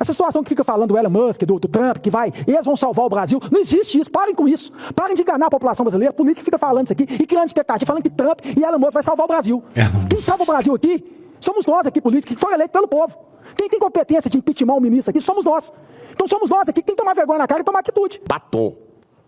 Essa situação que fica falando do Elon Musk, do Trump, que eles vão salvar o Brasil, não existe isso, parem com isso. Parem de enganar a população brasileira, político que fica falando isso aqui e criando expectativa, falando que Trump e Elon Musk vai salvar o Brasil. Quem salva o Brasil aqui somos nós aqui, políticos, que foram eleitos pelo povo. Quem tem competência de impeachment o ministro aqui somos nós. Então somos nós aqui que tem que tomar vergonha na cara e tomar atitude. Batom,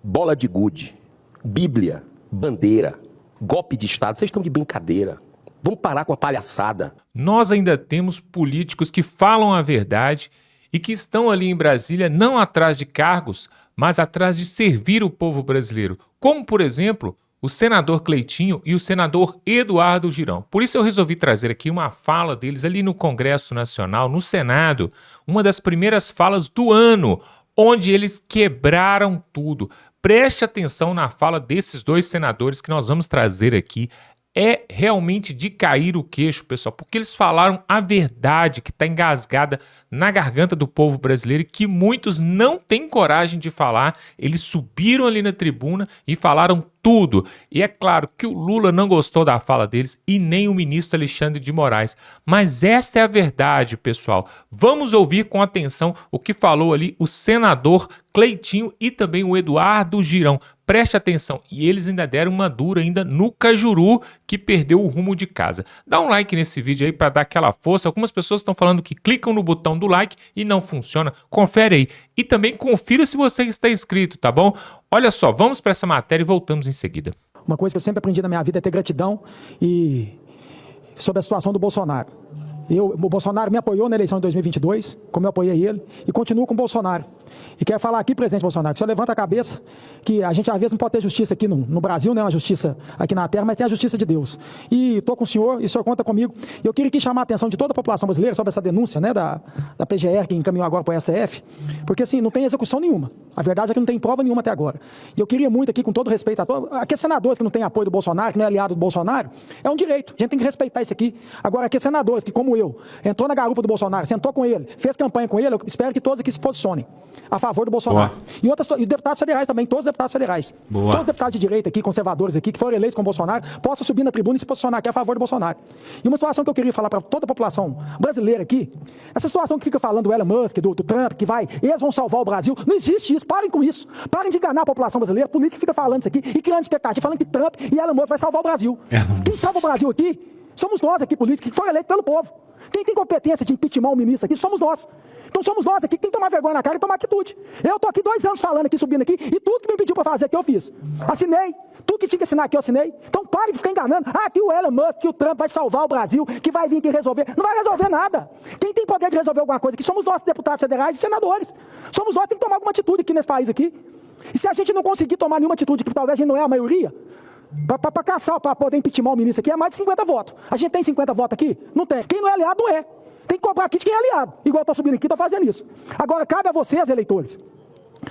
bola de gude, Bíblia, bandeira, golpe de Estado, vocês estão de brincadeira. Vamos parar com a palhaçada. Nós ainda temos políticos que falam a verdade e que estão ali em Brasília não atrás de cargos, mas atrás de servir o povo brasileiro. Como, por exemplo, o senador Cleitinho e o senador Eduardo Girão. Por isso eu resolvi trazer aqui uma fala deles ali no Congresso Nacional, no Senado, uma das primeiras falas do ano, onde eles quebraram tudo. Preste atenção na fala desses dois senadores que nós vamos trazer aqui. É realmente de cair o queixo, pessoal, porque eles falaram a verdade que está engasgada na garganta do povo brasileiro e que muitos não têm coragem de falar. Eles subiram ali na tribuna e falaram tudo. E é claro que o Lula não gostou da fala deles e nem o ministro Alexandre de Moraes. Mas essa é a verdade, pessoal. Vamos ouvir com atenção o que falou ali o senador Cleitinho e também o Eduardo Girão. Preste atenção, e eles ainda deram uma dura ainda no Cajuru, que perdeu o rumo de casa. Dá um like nesse vídeo aí para dar aquela força. Algumas pessoas estão falando que clicam no botão do like e não funciona. Confere aí. E também confira se você está inscrito, tá bom? Olha só, vamos para essa matéria e voltamos em seguida. Uma coisa que eu sempre aprendi na minha vida é ter gratidão sobre a situação do Bolsonaro. O Bolsonaro me apoiou na eleição de 2022, como eu apoiei ele, e continuo com o Bolsonaro. E quero falar aqui, presidente Bolsonaro, que o senhor levanta a cabeça, que a gente às vezes não pode ter justiça aqui no Brasil, né, uma justiça aqui na terra, mas tem a justiça de Deus. E estou com o senhor, e o senhor conta comigo. E eu queria aqui chamar a atenção de toda a população brasileira sobre essa denúncia, né, da PGR, que encaminhou agora para o STF, porque assim, não tem execução nenhuma. A verdade é que não tem prova nenhuma até agora. E eu queria muito aqui, com todo respeito a todos, aqui senadores que não têm apoio do Bolsonaro, que não é aliado do Bolsonaro, é um direito, a gente tem que respeitar isso aqui. Agora, aqui senadores que, como eu, entrou na garupa do Bolsonaro, sentou com ele, fez campanha com ele, eu espero que todos aqui se posicionem a favor do Bolsonaro. E os deputados federais também, todos os deputados federais. Todos os deputados de direita aqui, conservadores aqui, que foram eleitos com o Bolsonaro, possam subir na tribuna e se posicionar aqui a favor do Bolsonaro. E uma situação que eu queria falar para toda a população brasileira aqui, essa situação que fica falando do Elon Musk, do Trump, que eles vão salvar o Brasil, não existe isso, parem com isso. Parem de enganar a população brasileira, político que fica falando isso aqui e criando expectativa, falando que Trump e Elon Musk vai salvar o Brasil. Quem salva o Brasil aqui somos nós aqui, políticos, que foram eleitos pelo povo. Quem tem competência de impeachment o ministro aqui somos nós. Então somos nós aqui que tem que tomar vergonha na cara e tomar atitude. Eu estou aqui 2 anos falando aqui, subindo aqui, e tudo que me pediu para fazer aqui eu fiz. Assinei. Tudo que tinha que assinar aqui eu assinei. Então pare de ficar enganando. Ah, que o Elon Musk, que o Trump vai salvar o Brasil, que vai vir aqui resolver. Não vai resolver nada. Quem tem poder de resolver alguma coisa aqui somos nós, deputados federais e senadores. Somos nós que tem que tomar alguma atitude aqui nesse país aqui. E se a gente não conseguir tomar nenhuma atitude, que talvez a gente não é a maioria, para caçar, para poder impeachment o ministro aqui, é mais de 50 votos. A gente tem 50 votos aqui? Não tem. Quem não é aliado, não é. Tem que cobrar aqui de quem é aliado. Igual eu estou subindo aqui, estou fazendo isso. Agora, cabe a vocês, eleitores,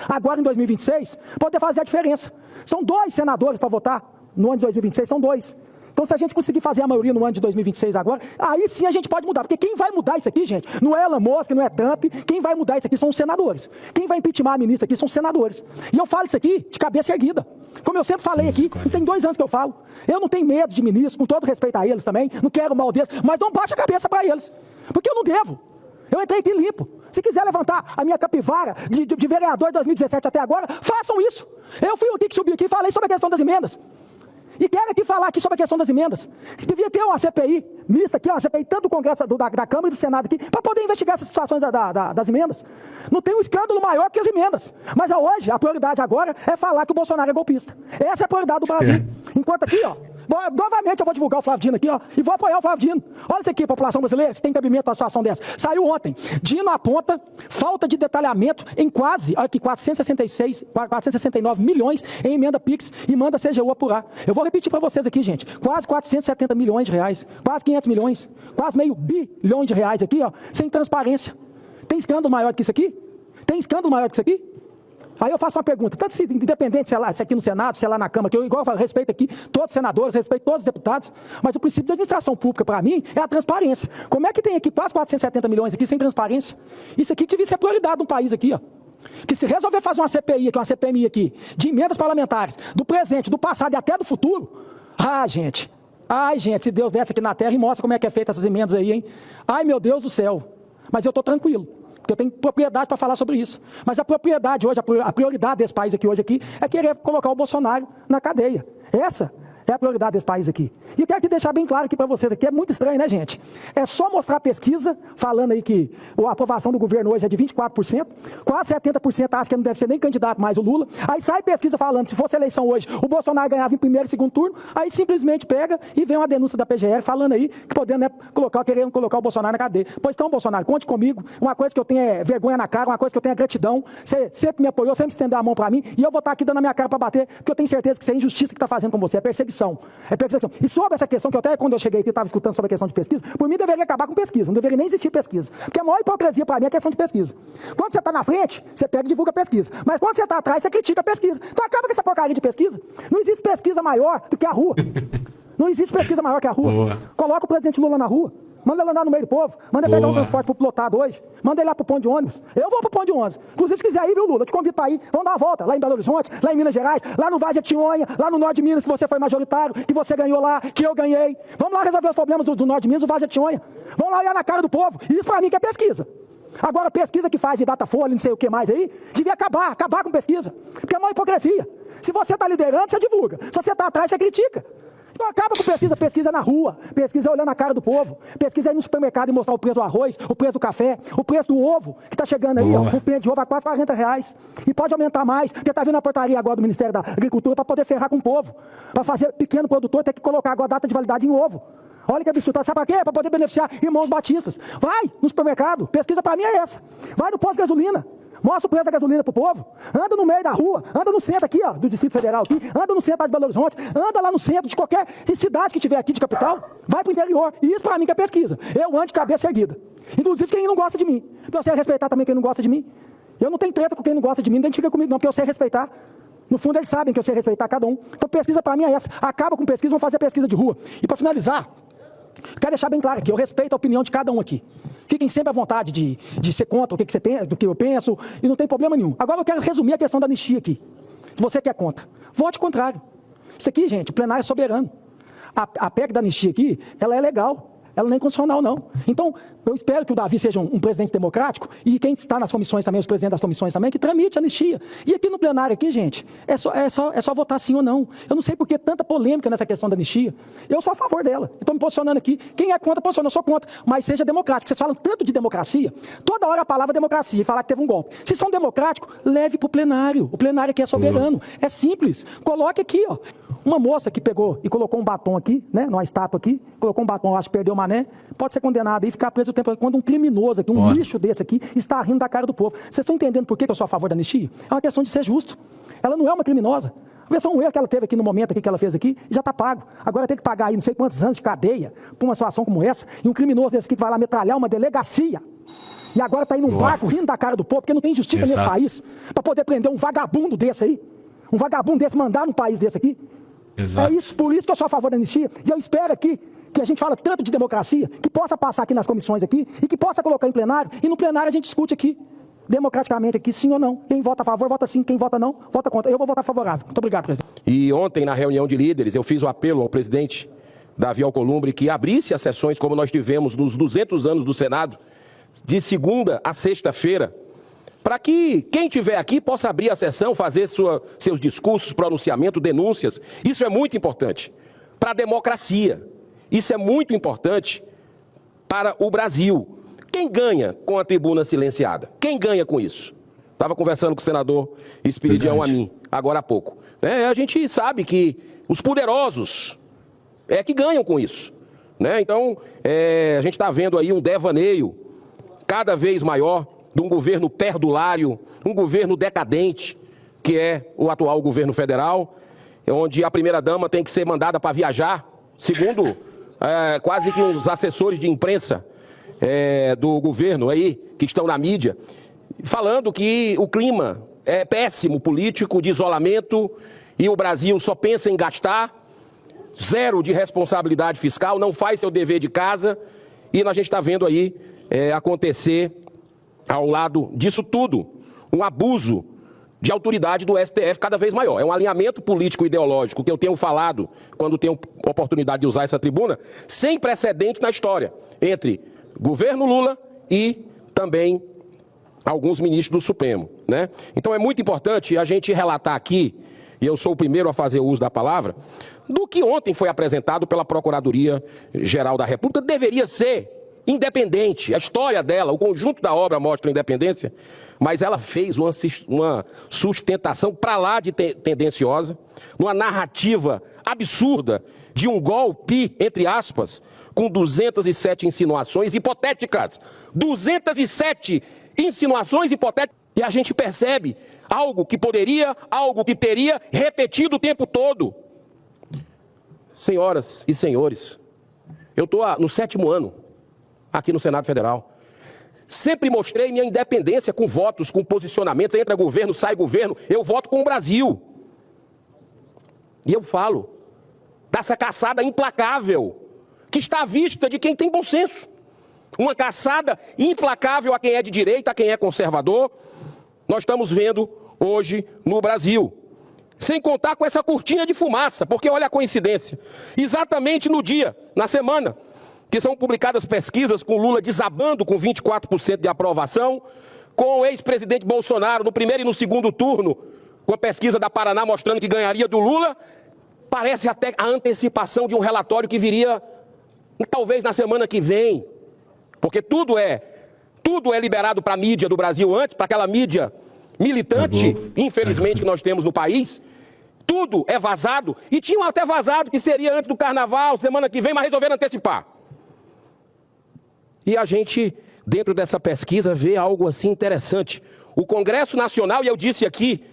agora em 2026, poder fazer a diferença. São 2 senadores para votar no ano de 2026, são 2. Então, se a gente conseguir fazer a maioria no ano de 2026 agora, aí sim a gente pode mudar. Porque quem vai mudar isso aqui, gente, não é Elon Musk, não é Trump. Quem vai mudar isso aqui são os senadores. Quem vai impeachment a ministra aqui são os senadores. E eu falo isso aqui de cabeça erguida. Como eu sempre falei aqui, e tem 2 anos que eu falo. Eu não tenho medo de ministro, com todo respeito a eles também. Não quero mal deles, mas não baixe a cabeça para eles. Porque eu não devo. Eu entrei aqui limpo. Se quiser levantar a minha capivara de vereador de 2017 até agora, façam isso. Eu fui aqui que subi aqui e falei sobre a questão das emendas. E quero aqui falar aqui sobre a questão das emendas. Devia ter uma CPI mista aqui, uma CPI tanto do Congresso, da Câmara e do Senado aqui, para poder investigar essas situações das emendas. Não tem um escândalo maior que as emendas. Mas hoje, a prioridade agora é falar que o Bolsonaro é golpista. Essa é a prioridade do Brasil. Enquanto aqui, novamente eu vou divulgar o Flávio Dino aqui, e vou apoiar o Flávio Dino. Olha isso aqui, população brasileira, se tem cabimento para uma situação dessa. Saiu ontem. Dino aponta falta de detalhamento em quase, olha aqui, 469 milhões em emenda PIX e manda a CGU apurar. Eu vou repetir para vocês aqui, gente. Quase 470 milhões de reais, quase 500 milhões, quase meio bilhão de reais aqui, sem transparência. Tem escândalo maior que isso aqui? Tem escândalo maior que isso aqui? Aí eu faço uma pergunta, tanto se independente se é aqui no Senado, se é lá na Câmara, que eu igual eu respeito aqui todos os senadores, respeito todos os deputados, mas o princípio da administração pública, para mim, é a transparência. Como é que tem aqui quase 470 milhões aqui sem transparência? Isso aqui devia ser prioridade de um país aqui, que se resolver fazer uma CPI aqui, uma CPMI aqui, de emendas parlamentares, do presente, do passado e até do futuro, ai, gente, se Deus desce aqui na terra e mostra como é que é feita essas emendas aí, hein? Ai, meu Deus do céu, mas eu estou tranquilo. porque eu tenho propriedade para falar sobre isso. Mas a propriedade hoje, a prioridade desse país aqui hoje é querer colocar o Bolsonaro na cadeia. Essa é a prioridade desse país aqui. E quero aqui deixar bem claro aqui para vocês aqui, é muito estranho, né, gente? É só mostrar a pesquisa, falando aí que a aprovação do governo hoje é de 24%, quase 70% acha que não deve ser nem candidato mais o Lula. Aí sai pesquisa falando, se fosse eleição hoje, o Bolsonaro ganhava em primeiro e segundo turno, aí simplesmente pega e vem uma denúncia da PGR falando aí que podendo, né, querendo colocar o Bolsonaro na cadeia. Pois então, Bolsonaro, conte comigo. Uma coisa que eu tenho é vergonha na cara, uma coisa que eu tenho é gratidão. Você sempre me apoiou, sempre estendeu a mão para mim, e eu vou estar aqui dando a minha cara para bater, porque eu tenho certeza que isso é injustiça que está fazendo com você, é perseguição. É perseguição. E sobre essa questão, que eu até quando eu cheguei aqui, eu estava escutando sobre a questão de pesquisa, por mim deveria acabar com pesquisa, não deveria nem existir pesquisa. Porque a maior hipocrisia para mim é a questão de pesquisa. Quando você está na frente, você pega e divulga a pesquisa. Mas quando você está atrás, você critica a pesquisa. Então acaba com essa porcaria de pesquisa. Não existe pesquisa maior do que a rua. Não existe pesquisa maior que a rua. Boa. Coloca o presidente Lula na rua. Manda ele andar no meio do povo. Manda ele pegar um transporte pro lotado hoje. Manda ele lá pro ponto de ônibus. Eu vou pro ponto de ônibus. Inclusive, se quiser ir, viu, Lula? Eu te convido para ir. Vamos dar uma volta lá em Belo Horizonte, lá em Minas Gerais, lá no Vale de Jequitinhonha, lá no norte de Minas, que você foi majoritário, que você ganhou lá, que eu ganhei. Vamos lá resolver os problemas do norte de Minas, do Vale de Jequitinhonha. Vamos lá olhar na cara do povo. E isso para mim que é pesquisa. Agora, pesquisa que faz em Datafolha, não sei o que mais aí, devia acabar com pesquisa. Porque é uma hipocrisia. Se você está liderando, você divulga. Se você está atrás, você critica. Então acaba com pesquisa, pesquisa na rua, pesquisa olhando a cara do povo, pesquisa aí no supermercado e mostrar o preço do arroz, o preço do café, o preço do ovo, que está chegando aí, ó, um pente de ovo a quase R$40. E pode aumentar mais, porque está vindo a portaria agora do Ministério da Agricultura para poder ferrar com o povo, para fazer pequeno produtor ter que colocar agora a data de validade em ovo. Olha que absurdo, sabe para quê? Para poder beneficiar irmãos batistas. Vai no supermercado, pesquisa para mim é essa. Vai no posto de gasolina. Mostra o preço da gasolina pro povo. Anda no meio da rua, anda no centro aqui, ó, do Distrito Federal aqui, anda no centro de Belo Horizonte, anda lá no centro de qualquer cidade que tiver aqui de capital, vai pro interior. E isso pra mim que é pesquisa. Eu ando de cabeça erguida. Inclusive quem não gosta de mim. Eu sei respeitar também quem não gosta de mim. Eu não tenho treta com quem não gosta de mim, não identifica comigo não, porque eu sei respeitar. No fundo eles sabem que eu sei respeitar cada um. Então pesquisa pra mim é essa. Acaba com pesquisa, vamos fazer pesquisa de rua. E pra finalizar, quero deixar bem claro aqui, eu respeito a opinião de cada um aqui. Fiquem sempre à vontade de ser contra o que você pensa, do que eu penso, e não tem problema nenhum. Agora eu quero resumir a questão da anistia aqui. Se você quer contra, vote contrário. Isso aqui, gente, o plenário é soberano. A PEC da anistia aqui, ela é legal. Ela não é incondicional, não. Então, eu espero que o Davi seja um presidente democrático e quem está nas comissões também, os presidentes das comissões também, que tramite a anistia. E aqui no plenário, aqui, gente, é só votar sim ou não. Eu não sei por que tanta polêmica nessa questão da anistia. Eu sou a favor dela. Estou me posicionando aqui. Quem é contra, posiciona. Eu sou contra. Mas seja democrático. Vocês falam tanto de democracia, toda hora a palavra democracia e falar que teve um golpe. Se são democráticos, leve para o plenário. O plenário aqui é soberano. É simples. Coloque aqui, ó. Uma moça que pegou e colocou um batom aqui, né, numa estátua aqui, colocou um batom, acho que perdeu o mané, pode ser condenado e ficar preso o tempo. Quando um criminoso aqui, um lixo desse aqui, está rindo da cara do povo. Vocês estão entendendo por que eu sou a favor da anistia? É uma questão de ser justo. Ela não é uma criminosa. A versão um erro que ela teve aqui no momento aqui que ela fez aqui, já está pago. Agora tem que pagar aí não sei quantos anos de cadeia por uma situação como essa, e um criminoso desse aqui que vai lá metralhar uma delegacia. E agora está aí num barco rindo da cara do povo, porque não tem justiça nesse país, para poder prender um vagabundo desse aí. Um vagabundo desse mandar num país desse aqui. Exato. É isso, por isso que eu sou a favor da anistia. E eu espero aqui que a gente fala tanto de democracia, que possa passar aqui nas comissões aqui, e que possa colocar em plenário, e no plenário a gente discute aqui, democraticamente aqui, sim ou não. Quem vota a favor, vota sim. Quem vota não, vota contra. Eu vou votar favorável. Muito obrigado, presidente. E ontem, na reunião de líderes, eu fiz o apelo ao presidente Davi Alcolumbre que abrisse as sessões como nós tivemos nos 200 anos do Senado, de segunda a sexta-feira, para que quem estiver aqui possa abrir a sessão, fazer seus discursos, pronunciamento, denúncias. Isso é muito importante para a democracia. Isso é muito importante para o Brasil. Quem ganha com a tribuna silenciada? Quem ganha com isso? Estava conversando com o senador Espiridião Amin, agora há pouco. A gente sabe que os poderosos é que ganham com isso. Então, a gente está vendo aí um devaneio cada vez maior de um governo perdulário, um governo decadente, que é o atual governo federal, onde a primeira-dama tem que ser mandada para viajar, segundo quase que os assessores de imprensa do governo aí, que estão na mídia, falando que o clima é péssimo político, de isolamento, e o Brasil só pensa em gastar, zero de responsabilidade fiscal, não faz seu dever de casa, e a gente está vendo aí acontecer, ao lado disso tudo, um abuso de autoridade do STF cada vez maior. É um alinhamento político-ideológico que eu tenho falado quando tenho oportunidade de usar essa tribuna, sem precedentes na história, entre governo Lula e também alguns ministros do Supremo, né? Então é muito importante a gente relatar aqui, e eu sou o primeiro a fazer uso da palavra, do que ontem foi apresentado pela Procuradoria-Geral da República. Deveria ser independente, a história dela, o conjunto da obra mostra a independência, mas ela fez uma sustentação para lá de tendenciosa, uma narrativa absurda de um golpe, entre aspas, com 207 insinuações hipotéticas. 207 insinuações hipotéticas. E a gente percebe algo que poderia, algo que teria repetido o tempo todo. Senhoras e senhores, eu estou no 7º ano aqui no Senado Federal. Sempre mostrei minha independência com votos, com posicionamentos. Entra governo, sai governo, eu voto com o Brasil. E eu falo dessa caçada implacável que está à vista de quem tem bom senso. Uma caçada implacável a quem é de direita, a quem é conservador. Nós estamos vendo hoje no Brasil. Sem contar com essa cortina de fumaça, porque olha a coincidência. Exatamente no dia, na semana, que são publicadas pesquisas com Lula desabando com 24% de aprovação, com o ex-presidente Bolsonaro no primeiro e no segundo turno, com a pesquisa da Paraná mostrando que ganharia do Lula, parece até a antecipação de um relatório que viria talvez na semana que vem, porque tudo é liberado para a mídia do Brasil antes, para aquela mídia militante, infelizmente, que nós temos no país. Tudo é vazado, e tinham até vazado que seria antes do Carnaval, semana que vem, mas resolveram antecipar. E a gente, dentro dessa pesquisa, vê algo assim interessante. O Congresso Nacional, e eu disse aqui,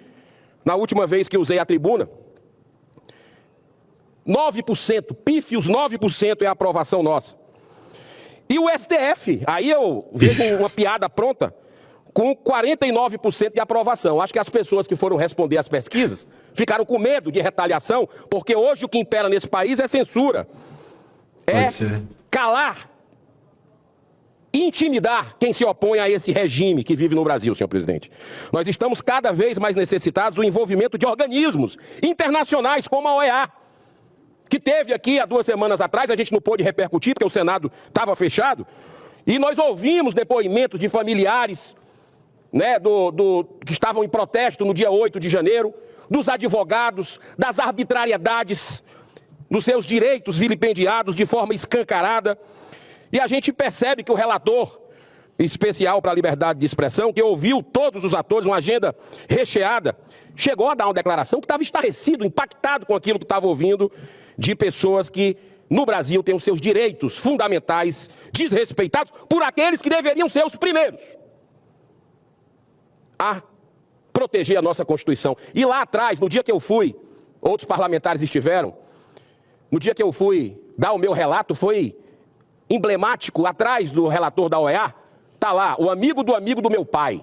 na última vez que usei a tribuna, 9%, pífios 9% é a aprovação nossa. E o STF, aí eu vejo uma piada pronta, com 49% de aprovação. Acho que as pessoas que foram responder às pesquisas ficaram com medo de retaliação, porque hoje o que impera nesse país é censura. É calar, intimidar quem se opõe a esse regime que vive no Brasil, senhor presidente. Nós estamos cada vez mais necessitados do envolvimento de organismos internacionais, como a OEA, que teve aqui há 2 semanas atrás. A gente não pôde repercutir, porque o Senado estava fechado, e nós ouvimos depoimentos de familiares, né, que estavam em protesto no dia 8 de janeiro, dos advogados, das arbitrariedades, dos seus direitos vilipendiados de forma escancarada. E a gente percebe que o relator especial para a liberdade de expressão, que ouviu todos os atores, uma agenda recheada, chegou a dar uma declaração que estava estarrecido, impactado com aquilo que estava ouvindo de pessoas que no Brasil têm os seus direitos fundamentais desrespeitados por aqueles que deveriam ser os primeiros a proteger a nossa Constituição. E lá atrás, no dia que eu fui, outros parlamentares estiveram, no dia que eu fui dar o meu relato, foi emblemático, atrás do relator da OEA, está lá, o amigo do meu pai.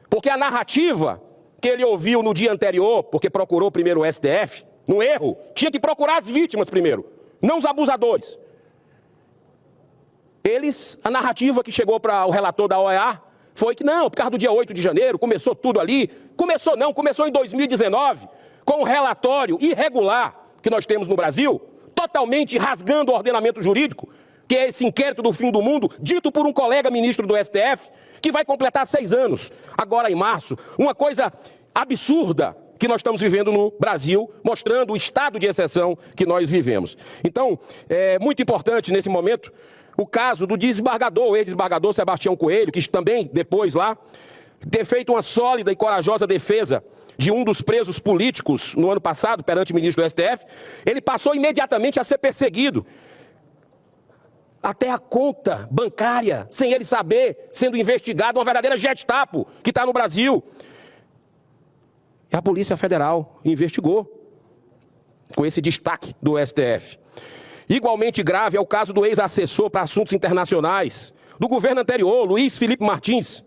Porque a narrativa que ele ouviu no dia anterior, porque procurou primeiro o STF, no erro, tinha que procurar as vítimas primeiro, não os abusadores. A narrativa que chegou para o relator da OEA foi que não, por causa do dia 8 de janeiro, começou tudo ali. Começou em 2019, com um relatório irregular que nós temos no Brasil, totalmente rasgando o ordenamento jurídico, que é esse inquérito do fim do mundo, dito por um colega ministro do STF, que vai completar 6 anos, agora em março. Uma coisa absurda que nós estamos vivendo no Brasil, mostrando o estado de exceção que nós vivemos. Então, é muito importante nesse momento o caso do desembargador, o ex-desembargador Sebastião Coelho, que também, depois lá, ter feito uma sólida e corajosa defesa de um dos presos políticos no ano passado, perante o ministro do STF, ele passou imediatamente a ser perseguido. Até a conta bancária, sem ele saber, sendo investigado, uma verdadeira Gestapo que está no Brasil. E a Polícia Federal investigou, com esse destaque do STF. Igualmente grave é o caso do ex-assessor para assuntos internacionais do governo anterior, Luiz Felipe Martins,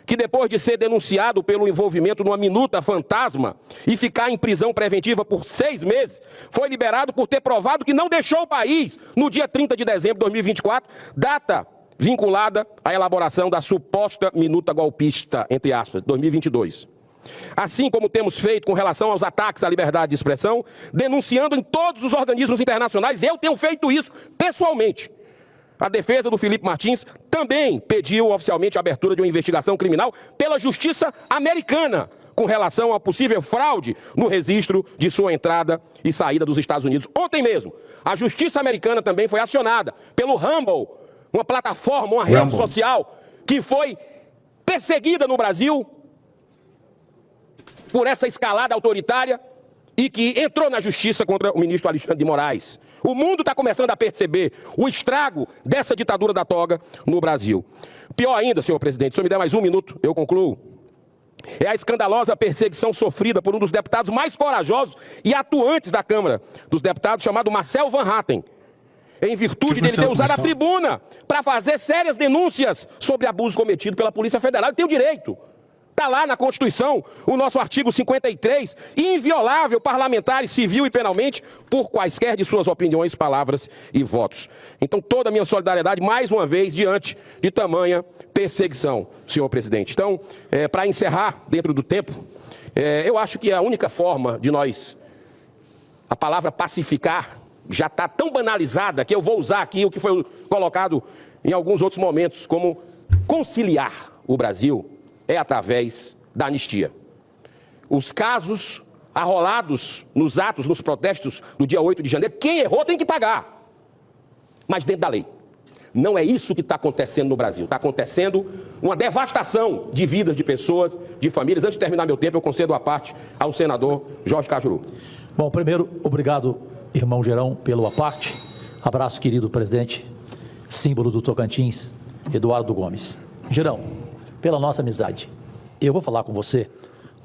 que depois de ser denunciado pelo envolvimento numa minuta fantasma e ficar em prisão preventiva por 6 meses, foi liberado por ter provado que não deixou o país no dia 30 de dezembro de 2024, data vinculada à elaboração da suposta minuta golpista, entre aspas, 2022. Assim como temos feito com relação aos ataques à liberdade de expressão, denunciando em todos os organismos internacionais, eu tenho feito isso pessoalmente. A defesa do Felipe Martins também pediu oficialmente a abertura de uma investigação criminal pela justiça americana com relação a possível fraude no registro de sua entrada e saída dos Estados Unidos. Ontem mesmo, a justiça americana também foi acionada pelo Rumble, uma plataforma, uma rede social que foi perseguida no Brasil por essa escalada autoritária e que entrou na justiça contra o ministro Alexandre de Moraes. O mundo está começando a perceber o estrago dessa ditadura da toga no Brasil. Pior ainda, senhor presidente, se o senhor me der mais um minuto, eu concluo. É a escandalosa perseguição sofrida por um dos deputados mais corajosos e atuantes da Câmara dos Deputados, chamado Marcel Van Hatten, em virtude dele ter usado a tribuna para fazer sérias denúncias sobre abuso cometido pela Polícia Federal. Ele tem o direito. Está lá na Constituição, o nosso artigo 53, inviolável parlamentar, civil e penalmente, por quaisquer de suas opiniões, palavras e votos. Então, toda a minha solidariedade, mais uma vez, diante de tamanha perseguição, senhor presidente. Então, para encerrar, dentro do tempo, eu acho que a única forma de nós, a palavra pacificar, já está tão banalizada que eu vou usar aqui o que foi colocado em alguns outros momentos, como conciliar o Brasil, é através da anistia. Os casos arrolados nos atos, nos protestos do dia 8 de janeiro, quem errou tem que pagar, mas dentro da lei. Não é isso que está acontecendo no Brasil. Está acontecendo uma devastação de vidas de pessoas, de famílias. Antes de terminar meu tempo, eu concedo a parte ao senador Jorge Cajuru. Bom, primeiro, obrigado, irmão Gerão, pelo aparte. Abraço, querido presidente, símbolo do Tocantins, Eduardo Gomes. Gerão, pela nossa amizade, eu vou falar com você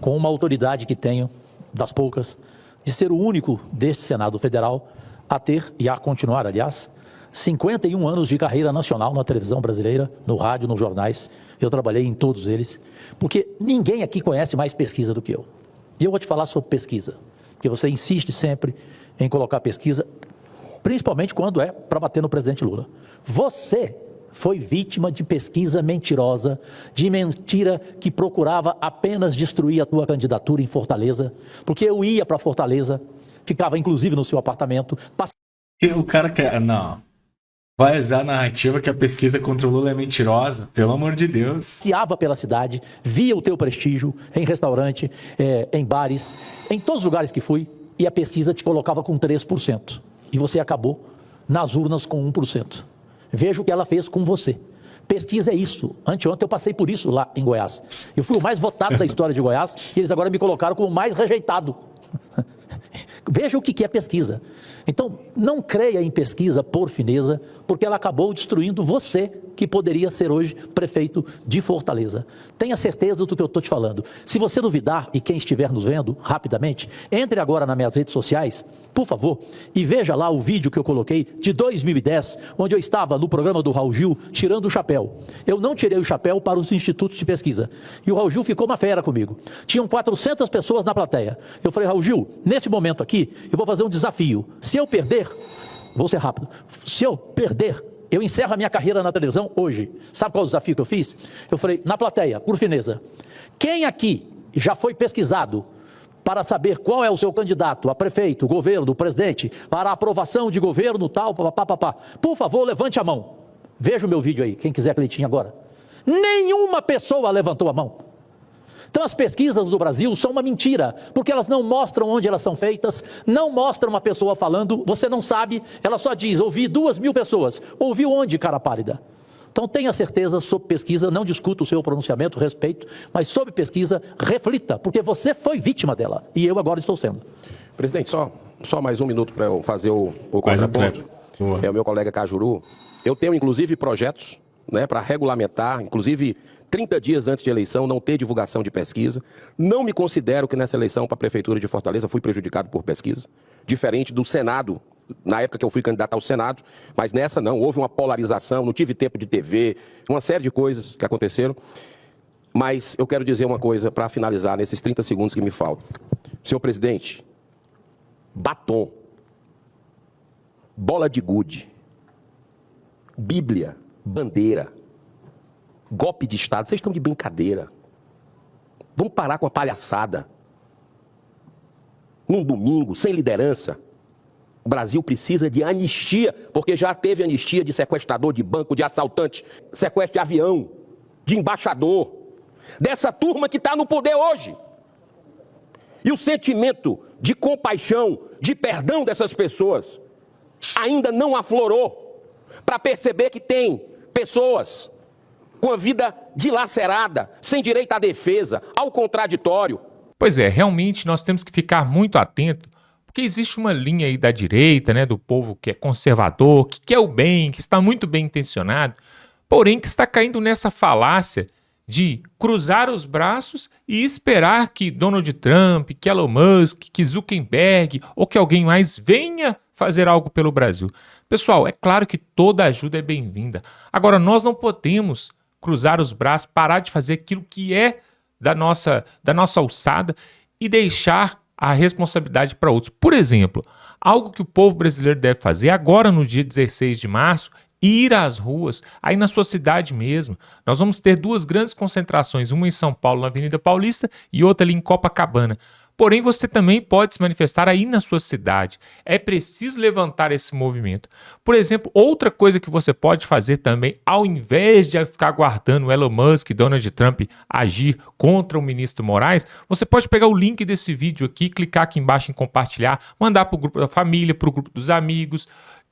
com uma autoridade que tenho, das poucas, de ser o único deste Senado Federal a ter, e a continuar, aliás, 51 anos de carreira nacional na televisão brasileira, no rádio, nos jornais. Eu trabalhei em todos eles, porque ninguém aqui conhece mais pesquisa do que eu. E eu vou te falar sobre pesquisa, porque você insiste sempre em colocar pesquisa, principalmente quando é para bater no presidente Lula. Você foi vítima de pesquisa mentirosa, de mentira que procurava apenas destruir a tua candidatura em Fortaleza, porque eu ia para Fortaleza, ficava inclusive no seu apartamento. O cara quer... Não. Vai usar a narrativa que a pesquisa contra o Lula é mentirosa, pelo amor de Deus. Passeava pela cidade, via o teu prestígio em restaurante, em bares, em todos os lugares que fui, e a pesquisa te colocava com 3%. E você acabou nas urnas com 1%. Veja o que ela fez com você. Pesquisa é isso. Anteontem eu passei por isso lá em Goiás. Eu fui o mais votado da história de Goiás e eles agora me colocaram como o mais rejeitado. Veja o que é pesquisa. Então, não creia em pesquisa por fineza, porque ela acabou destruindo você, que poderia ser hoje prefeito de Fortaleza. Tenha certeza do que eu estou te falando. Se você duvidar, e quem estiver nos vendo, rapidamente, entre agora nas minhas redes sociais, por favor, e veja lá o vídeo que eu coloquei de 2010, onde eu estava no programa do Raul Gil, tirando o chapéu. Eu não tirei o chapéu para os institutos de pesquisa. E o Raul Gil ficou uma fera comigo. Tinham 400 pessoas na plateia. Eu falei, Raul Gil, nesse momento aqui, eu vou fazer um desafio. Se eu perder, vou ser rápido, se eu perder, eu encerro a minha carreira na televisão hoje. Sabe qual é o desafio que eu fiz? Eu falei, na plateia, por fineza, quem aqui já foi pesquisado para saber qual é o seu candidato a prefeito, governo, presidente, para aprovação de governo, tal, papapá, por favor, levante a mão. Veja o meu vídeo aí, quem quiser acreditar agora. Nenhuma pessoa levantou a mão. Então as pesquisas do Brasil são uma mentira, porque elas não mostram onde elas são feitas, não mostram uma pessoa falando, você não sabe, ela só diz, ouvi 2.000 pessoas, ouviu onde, cara pálida? Então tenha certeza sobre pesquisa, não discuta o seu pronunciamento, respeito, mas sobre pesquisa, reflita, porque você foi vítima dela, e eu agora estou sendo. Presidente, só mais um minuto para eu fazer o contraponto. É o meu colega Cajuru. Eu tenho inclusive projetos, né, para regulamentar, inclusive 30 dias antes de eleição, não ter divulgação de pesquisa. Não me considero que nessa eleição para a Prefeitura de Fortaleza fui prejudicado por pesquisa, diferente do Senado, na época que eu fui candidato ao Senado, mas nessa não, houve uma polarização, não tive tempo de TV, uma série de coisas que aconteceram. Mas eu quero dizer uma coisa para finalizar nesses 30 segundos que me faltam. Senhor presidente, batom, bola de gude, Bíblia, bandeira, golpe de Estado, vocês estão de brincadeira. Vamos parar com a palhaçada. Num domingo, sem liderança. O Brasil precisa de anistia, porque já teve anistia de sequestrador de banco, de assaltante, sequestro de avião, de embaixador, dessa turma que está no poder hoje. E o sentimento de compaixão, de perdão dessas pessoas ainda não aflorou para perceber que tem pessoas com a vida dilacerada, sem direito à defesa, ao contraditório. Pois é, realmente nós temos que ficar muito atento, porque existe uma linha aí da direita, né, do povo que é conservador, que quer o bem, que está muito bem intencionado, porém que está caindo nessa falácia de cruzar os braços e esperar que Donald Trump, que Elon Musk, que Zuckerberg ou que alguém mais venha fazer algo pelo Brasil. Pessoal, é claro que toda ajuda é bem-vinda. Agora, nós não podemos cruzar os braços, parar de fazer aquilo que é da nossa alçada e deixar a responsabilidade para outros. Por exemplo, algo que o povo brasileiro deve fazer agora no dia 16 de março, ir às ruas, aí na sua cidade mesmo. Nós vamos ter duas grandes concentrações, uma em São Paulo, na Avenida Paulista, e outra ali em Copacabana. Porém, você também pode se manifestar aí na sua cidade. É preciso levantar esse movimento. Por exemplo, outra coisa que você pode fazer também, ao invés de ficar aguardando o Elon Musk e Donald Trump agir contra o ministro Moraes, você pode pegar o link desse vídeo aqui, clicar aqui embaixo em compartilhar, mandar para o grupo da família, para o grupo dos amigos,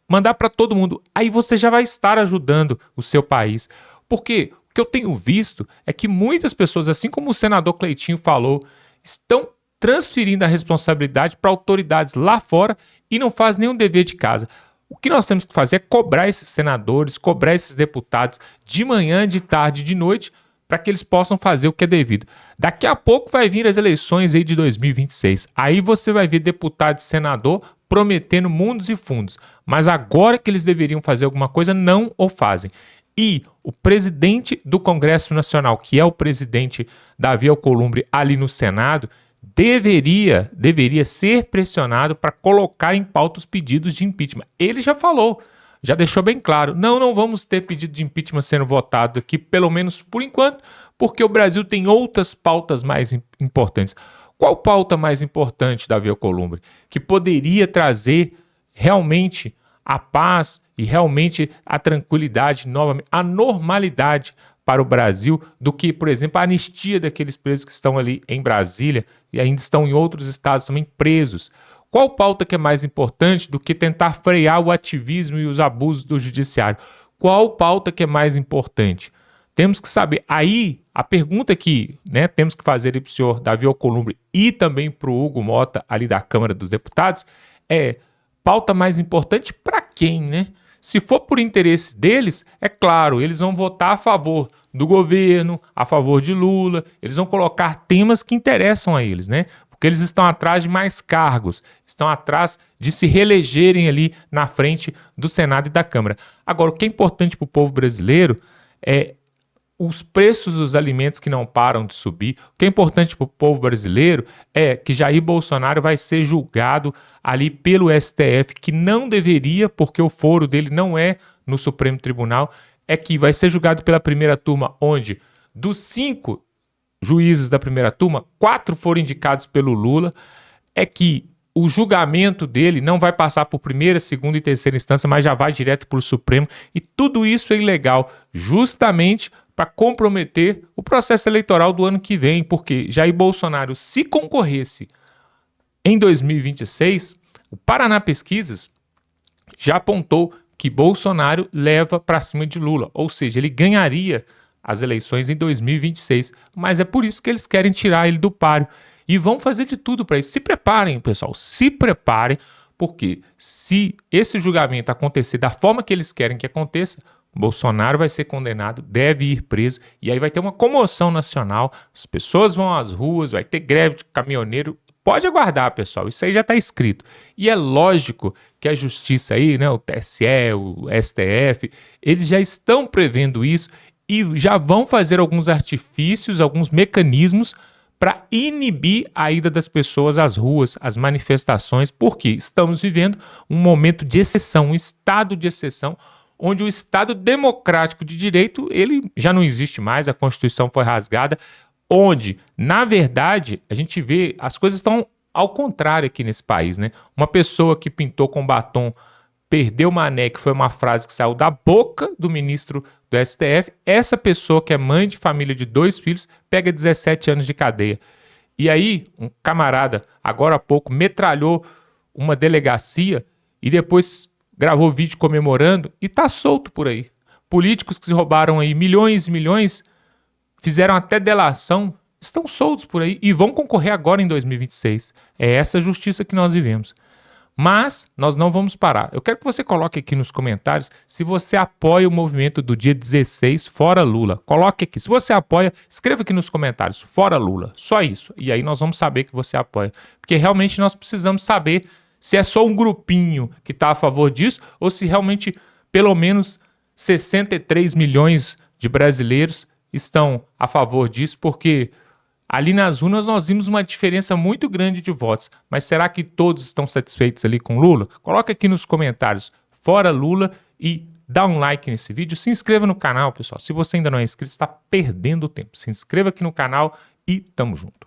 mandar para todo mundo. Aí você já vai estar ajudando o seu país. Porque o que eu tenho visto é que muitas pessoas, assim como o senador Cleitinho falou, estão transferindo a responsabilidade para autoridades lá fora e não faz nenhum dever de casa. O que nós temos que fazer é cobrar esses senadores, cobrar esses deputados de manhã, de tarde, de noite, para que eles possam fazer o que é devido. Daqui a pouco vai vir as eleições aí de 2026. Aí você vai ver deputado e senador prometendo mundos e fundos. Mas agora que eles deveriam fazer alguma coisa, não o fazem. E o presidente do Congresso Nacional, que é o presidente Davi Alcolumbre ali no Senado, deveria ser pressionado para colocar em pauta os pedidos de impeachment. Ele já falou, já deixou bem claro, não vamos ter pedido de impeachment sendo votado aqui, pelo menos por enquanto, porque o Brasil tem outras pautas mais importantes. Qual pauta mais importante, Davi Alcolumbre, que poderia trazer realmente a paz e realmente a tranquilidade, novamente, a normalidade para o Brasil, do que, por exemplo, a anistia daqueles presos que estão ali em Brasília e ainda estão em outros estados também presos? Qual pauta que é mais importante do que tentar frear o ativismo e os abusos do judiciário? Qual pauta que é mais importante? Temos que saber. Aí, a pergunta que temos que fazer para o senhor Davi Alcolumbre e também para o Hugo Mota, ali da Câmara dos Deputados, é pauta mais importante para quem, né? Se for por interesse deles, é claro, eles vão votar a favor do governo, a favor de Lula, eles vão colocar temas que interessam a eles, né? Porque eles estão atrás de mais cargos, estão atrás de se reelegerem ali na frente do Senado e da Câmara. Agora, o que é importante para o povo brasileiro é os preços dos alimentos que não param de subir. O que é importante para o povo brasileiro é que Jair Bolsonaro vai ser julgado ali pelo STF, que não deveria, porque o foro dele não é no Supremo Tribunal, é que vai ser julgado pela primeira turma, onde dos 5 juízes da primeira turma, 4 foram indicados pelo Lula, é que o julgamento dele não vai passar por primeira, segunda e terceira instância, mas já vai direto para o Supremo, e tudo isso é ilegal, justamente para comprometer o processo eleitoral do ano que vem, porque Jair Bolsonaro, se concorresse em 2026, o Paraná Pesquisas já apontou que Bolsonaro leva para cima de Lula, ou seja, ele ganharia as eleições em 2026, mas é por isso que eles querem tirar ele do páreo e vão fazer de tudo para isso. Se preparem, pessoal, se preparem, porque se esse julgamento acontecer da forma que eles querem que aconteça, Bolsonaro vai ser condenado, deve ir preso, e aí vai ter uma comoção nacional, as pessoas vão às ruas, vai ter greve de caminhoneiro. Pode aguardar, pessoal, isso aí já está escrito. E é lógico que a justiça aí, o TSE, o STF, eles já estão prevendo isso e já vão fazer alguns artifícios, alguns mecanismos para inibir a ida das pessoas às ruas, às manifestações, porque estamos vivendo um momento de exceção, um estado de exceção, onde o Estado democrático de direito, ele já não existe mais, a Constituição foi rasgada, onde, na verdade, a gente vê, as coisas estão ao contrário aqui nesse país, né? Uma pessoa que pintou com batom perdeu mané, que foi uma frase que saiu da boca do ministro do STF, essa pessoa que é mãe de família de 2 filhos pega 17 anos de cadeia. E aí, um camarada, agora há pouco, metralhou uma delegacia e depois gravou vídeo comemorando e tá solto por aí. Políticos que roubaram aí milhões e milhões, fizeram até delação, estão soltos por aí e vão concorrer agora em 2026. É essa justiça que nós vivemos. Mas nós não vamos parar. Eu quero que você coloque aqui nos comentários se você apoia o movimento do dia 16, fora Lula. Coloque aqui. Se você apoia, escreva aqui nos comentários, fora Lula. Só isso. E aí nós vamos saber que você apoia. Porque realmente nós precisamos saber se é só um grupinho que está a favor disso ou se realmente pelo menos 63 milhões de brasileiros estão a favor disso, porque ali nas urnas nós vimos uma diferença muito grande de votos. Mas será que todos estão satisfeitos ali com Lula? Coloca aqui nos comentários, fora Lula, e dá um like nesse vídeo. Se inscreva no canal, pessoal. Se você ainda não é inscrito, está perdendo tempo. Se inscreva aqui no canal e tamo junto.